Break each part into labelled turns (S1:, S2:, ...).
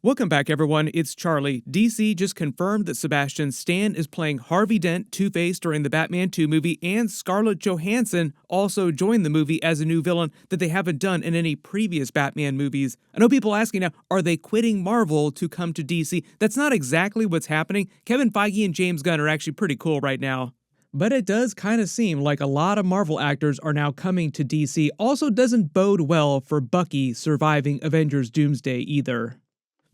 S1: Welcome back, everyone. It's Charlie. DC just confirmed that Sebastian Stan is playing Harvey Dent, Two-Face, during the Batman 2 movie, and Scarlett Johansson also joined the movie as a new villain that they haven't done in any previous Batman movies. I know people asking now, are they quitting Marvel to come to DC? That's not exactly what's happening. Kevin Feige and James Gunn are actually pretty cool right now. But it does kind of seem like a lot of Marvel actors are now coming to DC. Also doesn't bode well for Bucky surviving Avengers Doomsday either.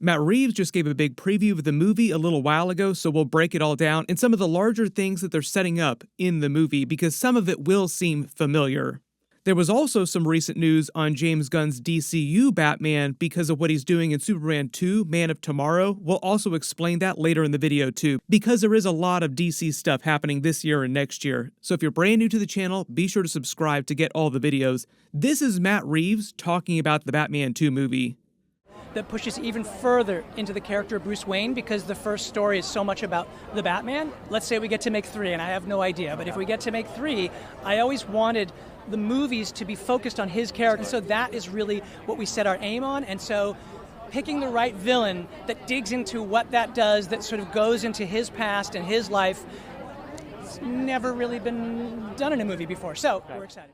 S1: Matt Reeves just gave a big preview of the movie a little while ago, so we'll break it all down and some of the larger things that they're setting up in the movie, because some of it will seem familiar. There was also some recent news on James Gunn's DCU Batman because of what he's doing in Superman 2, Man of Tomorrow. We'll also explain that later in the video too, because there is a lot of DC stuff happening this year and next year. So if you're brand new to the channel, be sure to subscribe to get all the videos. This is Matt Reeves talking about the Batman 2 movie.
S2: That pushes even further into the character of Bruce Wayne, because the first story is so much about the Batman. Let's say we get to make 3, and I have no idea, but if we get to make 3, I always wanted the movies to be focused on his character, so that is really what we set our aim on. And so picking the right villain that digs into what that does, that sort of goes into his past and his life, it's never really been done in a movie before, so we're excited.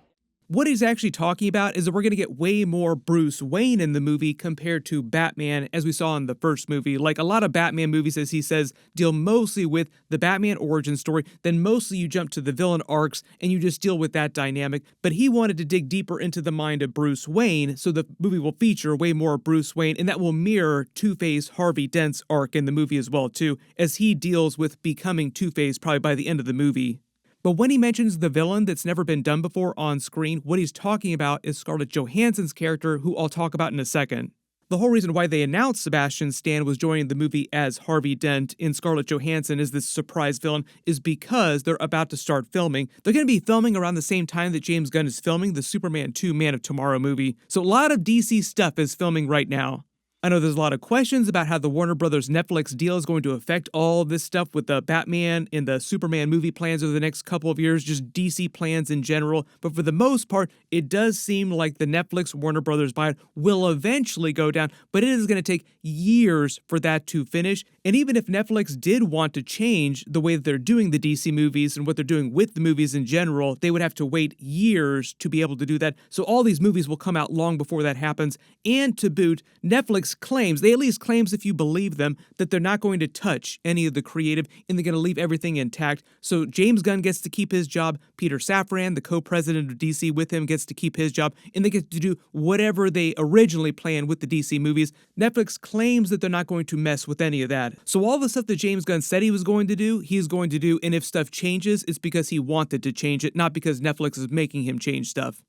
S1: What he's actually talking about is that we're going to get way more Bruce Wayne in the movie compared to Batman as we saw in the first movie. Like a lot of Batman movies, as he says, deal mostly with the Batman origin story, then mostly you jump to the villain arcs and you just deal with that dynamic. But he wanted to dig deeper into the mind of Bruce Wayne, so the movie will feature way more Bruce Wayne, and that will mirror Two-Face Harvey Dent's arc in the movie as well too, as he deals with becoming Two-Face probably by the end of the movie. But when he mentions the villain that's never been done before on screen, what he's talking about is Scarlett Johansson's character, who I'll talk about in a second. The whole reason why they announced Sebastian Stan was joining the movie as Harvey Dent in Scarlett Johansson as this surprise villain is because they're about to start filming. They're going to be filming around the same time that James Gunn is filming the Superman 2 Man of Tomorrow movie. So a lot of DC stuff is filming right now. I know there's a lot of questions about how the Warner Brothers Netflix deal is going to affect all this stuff with the Batman and the Superman movie plans over the next couple of years, just DC plans in general. But for the most part, it does seem like the Netflix Warner Brothers buyout will eventually go down, but it is going to take years for that to finish. And even if Netflix did want to change the way that they're doing the DC movies and what they're doing with the movies in general, they would have to wait years to be able to do that. So all these movies will come out long before that happens. And to boot, Netflix claims, they at least claims if you believe them, that they're not going to touch any of the creative and they're going to leave everything intact. So James Gunn gets to keep his job, Peter Safran, the co-president of DC with him, gets to keep his job, and they get to do whatever they originally planned with the DC movies. Netflix claims that they're not going to mess with any of that. So all the stuff that James Gunn said he was going to do, he's going to do, and if stuff changes, it's because he wanted to change it, not because Netflix is making him change stuff.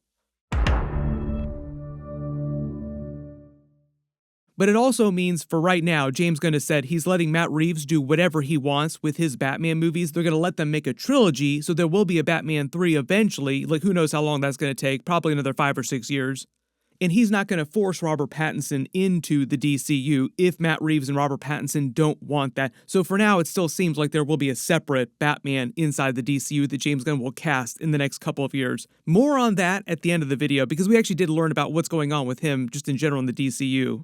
S1: But it also means, for right now, James Gunn has said he's letting Matt Reeves do whatever he wants with his Batman movies. They're going to let them make a trilogy, so there will be a Batman 3 eventually. Like, who knows how long that's going to take, probably another 5 or 6 years. And he's not going to force Robert Pattinson into the DCU if Matt Reeves and Robert Pattinson don't want that. So for now, it still seems like there will be a separate Batman inside the DCU that James Gunn will cast in the next couple of years. More on that at the end of the video, because we actually did learn about what's going on with him just in general in the DCU.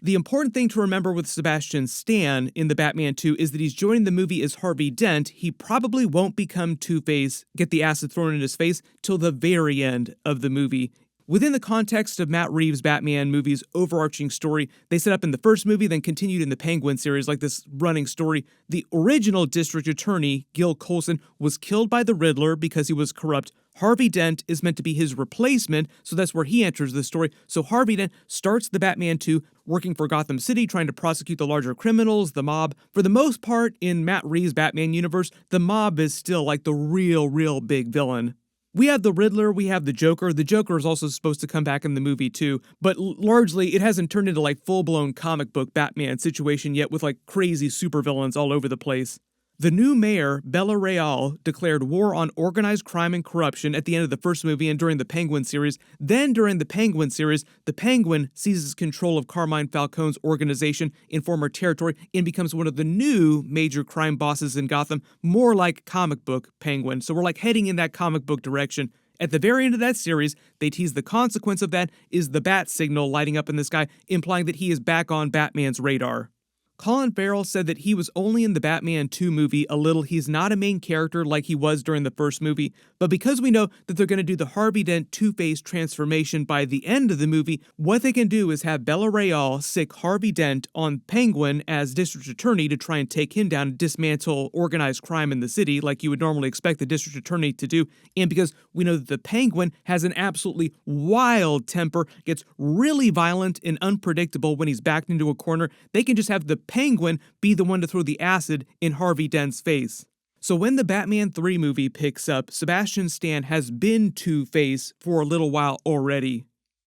S1: The important thing to remember with Sebastian Stan in the Batman 2 is that he's joining the movie as Harvey Dent. He probably won't become Two-Face, get the acid thrown in his face, till the very end of the movie. Within the context of Matt Reeves' Batman movie's overarching story, they set up in the first movie, then continued in the Penguin series like this running story. The original district attorney, Gil Colson, was killed by the Riddler because he was corrupt. Harvey Dent is meant to be his replacement, so that's where he enters the story. So Harvey Dent starts the Batman 2 working for Gotham City, trying to prosecute the larger criminals, the mob. For the most part, in Matt Reeves' Batman universe, the mob is still like the real big villain. We have the Riddler, we have the Joker. The Joker is also supposed to come back in the movie too, but largely it hasn't turned into like full-blown comic book Batman situation yet with like crazy supervillains all over the place. The new mayor, Bella Real, declared war on organized crime and corruption at the end of the first movie and during the Penguin series. Then during the Penguin series, the Penguin seizes control of Carmine Falcone's organization in former territory and becomes one of the new major crime bosses in Gotham, more like comic book Penguin. So we're like heading in that comic book direction At the very end of that series, they tease the consequence of that is the bat signal lighting up in the sky, implying that he is back on Batman's radar. Colin Farrell said that he was only in the Batman 2 movie a little. He's not a main character like he was during the first movie, but because we know that they're going to do the Harvey Dent Two-Face transformation by the end of the movie, what they can do is have Bella Real sick Harvey Dent on Penguin as district attorney to try and take him down and dismantle organized crime in the city like you would normally expect the district attorney to do. And because we know that the Penguin has an absolutely wild temper, gets really violent and unpredictable when he's backed into a corner, they can just have the Penguin be the one to throw the acid in Harvey Dent's face. So when the Batman 3 movie picks up, Sebastian Stan has been Two-Face for a little while already.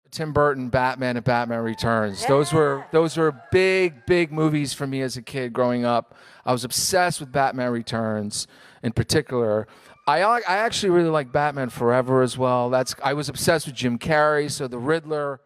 S3: Tim Burton, Batman, and Batman Returns. Those were big movies for me as a kid growing up. I was obsessed with Batman Returns in particular. I actually really like Batman Forever as well. I was obsessed with Jim Carrey, so the Riddler.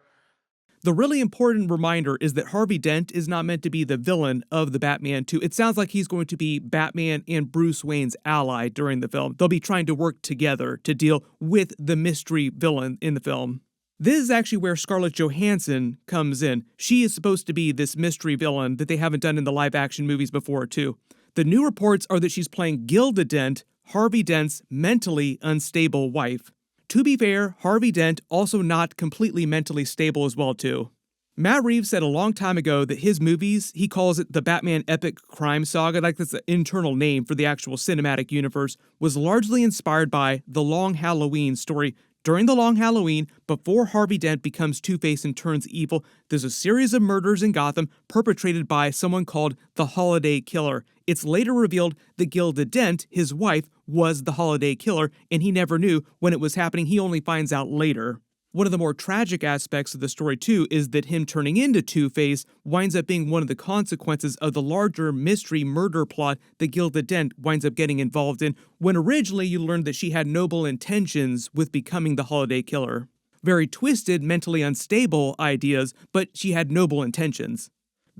S1: The really important reminder is that Harvey Dent is not meant to be the villain of the Batman 2. It sounds like he's going to be Batman and Bruce Wayne's ally during the film. They'll be trying to work together to deal with the mystery villain in the film. This is actually where Scarlett Johansson comes in. She is supposed to be this mystery villain that they haven't done in the live-action movies before, too. The new reports are that she's playing Gilda Dent, Harvey Dent's mentally unstable wife. To be fair, Harvey Dent also not completely mentally stable as well, too. Matt Reeves said a long time ago that his movies, he calls it the Batman Epic Crime Saga, like that's the internal name for the actual cinematic universe, was largely inspired by The Long Halloween story. During The Long Halloween, before Harvey Dent becomes Two-Face and turns evil, there's a series of murders in Gotham perpetrated by someone called the Holiday Killer. It's later revealed that Gilda Dent, his wife, was the Holiday Killer, and he never knew when it was happening. He only finds out later. One of the more tragic aspects of the story, too, is that him turning into Two-Face winds up being one of the consequences of the larger mystery murder plot that Gilda Dent winds up getting involved in, when originally you learned that she had noble intentions with becoming the Holiday Killer. Very twisted, mentally unstable ideas, but she had noble intentions.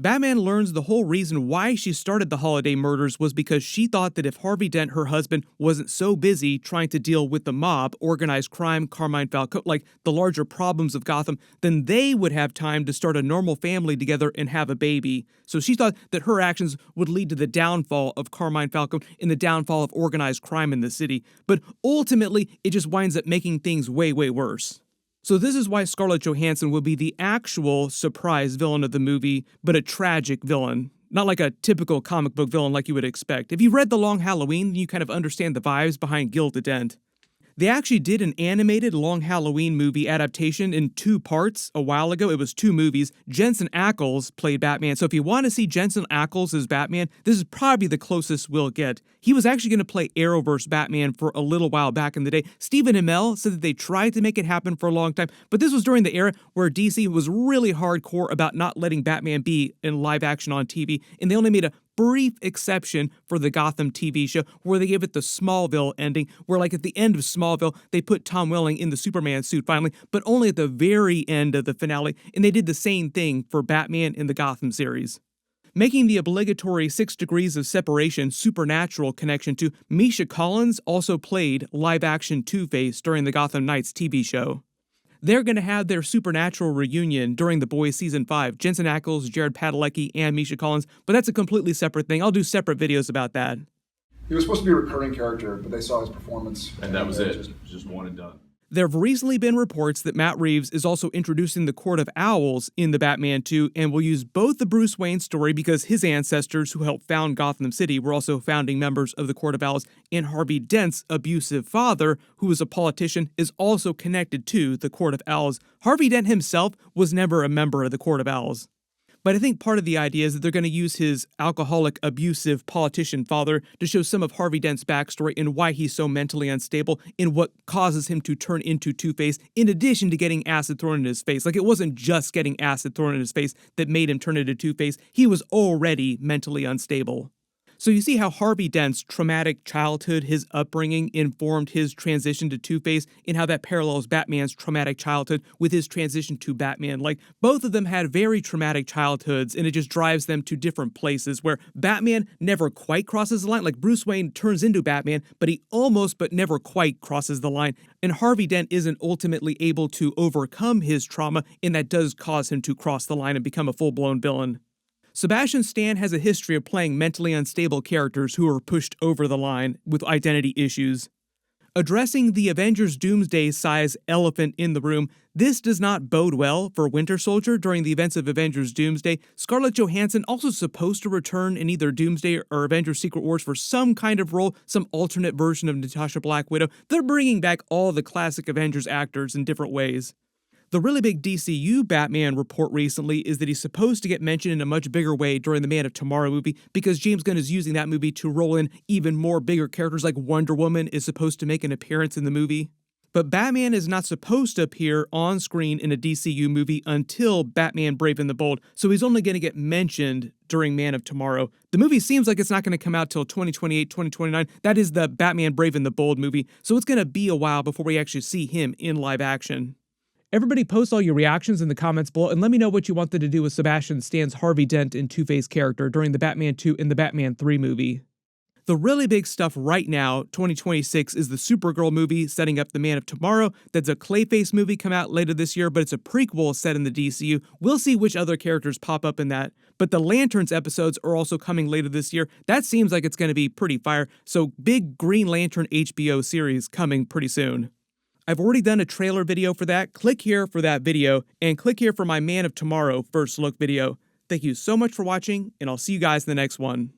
S1: Batman learns the whole reason why she started the holiday murders was because she thought that if Harvey Dent, her husband, wasn't so busy trying to deal with the mob, organized crime, Carmine Falcone, like the larger problems of Gotham, then they would have time to start a normal family together and have a baby. So she thought that her actions would lead to the downfall of Carmine Falcone and the downfall of organized crime in the city. But ultimately, it just winds up making things way worse. So this is why Scarlett Johansson will be the actual surprise villain of the movie, but a tragic villain. Not like a typical comic book villain like you would expect. If you read The Long Halloween, you kind of understand the vibes behind Gilda Dent. They actually did an animated Long Halloween movie adaptation in 2 parts a while ago. It was 2 movies. Jensen Ackles played Batman. So if you want to see Jensen Ackles as Batman, this is probably the closest we'll get. He was actually going to play Arrowverse Batman for a little while back in the day. Stephen Amell said that they tried to make it happen for a long time, but this was during the era where DC was really hardcore about not letting Batman be in live action on TV, and they only made a brief exception for the Gotham TV show where they gave it the Smallville ending, where like at the end of Smallville, they put Tom Welling in the Superman suit finally, but only at the very end of the finale, and they did the same thing for Batman in the Gotham series. Making the obligatory 6 Degrees of Separation supernatural connection to Misha Collins also played live-action Two-Face during the Gotham Knights TV show. They're going to have their supernatural reunion during The Boys Season 5. Jensen Ackles, Jared Padalecki, and Misha Collins, but that's a completely separate thing. I'll do separate videos about that.
S4: He was supposed to be a recurring character, but they saw his performance.
S5: And that was it. Just one and done.
S1: There have recently been reports that Matt Reeves is also introducing the Court of Owls in the Batman 2 and will use both the Bruce Wayne story because his ancestors who helped found Gotham City were also founding members of the Court of Owls, and Harvey Dent's abusive father, who was a politician, is also connected to the Court of Owls. Harvey Dent himself was never a member of the Court of Owls. But I think part of the idea is that they're going to use his alcoholic, abusive politician father to show some of Harvey Dent's backstory and why he's so mentally unstable and what causes him to turn into Two-Face, in addition to getting acid thrown in his face. Like, it wasn't just getting acid thrown in his face that made him turn into Two-Face. He was already mentally unstable. So you see how Harvey Dent's traumatic childhood, his upbringing, informed his transition to Two-Face, and how that parallels Batman's traumatic childhood with his transition to Batman. Like, both of them had very traumatic childhoods, and it just drives them to different places, where Batman never quite crosses the line. Like, Bruce Wayne turns into Batman, but he almost but never quite crosses the line. And Harvey Dent isn't ultimately able to overcome his trauma, and that does cause him to cross the line and become a full-blown villain. Sebastian Stan has a history of playing mentally unstable characters who are pushed over the line with identity issues. Addressing the Avengers Doomsday-size elephant in the room, this does not bode well for Winter Soldier during the events of Avengers Doomsday. Scarlett Johansson also supposed to return in either Doomsday or Avengers Secret Wars for some kind of role, some alternate version of Natasha Black Widow. They're bringing back all the classic Avengers actors in different ways. The really big DCU Batman report recently is that he's supposed to get mentioned in a much bigger way during the Man of Tomorrow movie, because James Gunn is using that movie to roll in even more bigger characters, like Wonder Woman is supposed to make an appearance in the movie. But Batman is not supposed to appear on screen in a DCU movie until Batman Brave and the Bold, so he's only going to get mentioned during Man of Tomorrow. The movie seems like it's not going to come out till 2028, 2029. That is the Batman Brave and the Bold movie, so it's going to be a while before we actually see him in live action. Everybody post all your reactions in the comments below, and let me know what you wanted to do with Sebastian Stan's Harvey Dent and Two-Face character during the Batman 2 and the Batman 3 movie. The really big stuff right now, 2026, is the Supergirl movie setting up the Man of Tomorrow. That's a Clayface movie come out later this year, but it's a prequel set in the DCU. We'll see which other characters pop up in that. But the Lanterns episodes are also coming later this year. That seems like it's going to be pretty fire, so big Green Lantern HBO series coming pretty soon. I've already done a trailer video for that. Click here for that video, and click here for my Man of Tomorrow first look video. Thank you so much for watching, and I'll see you guys in the next one.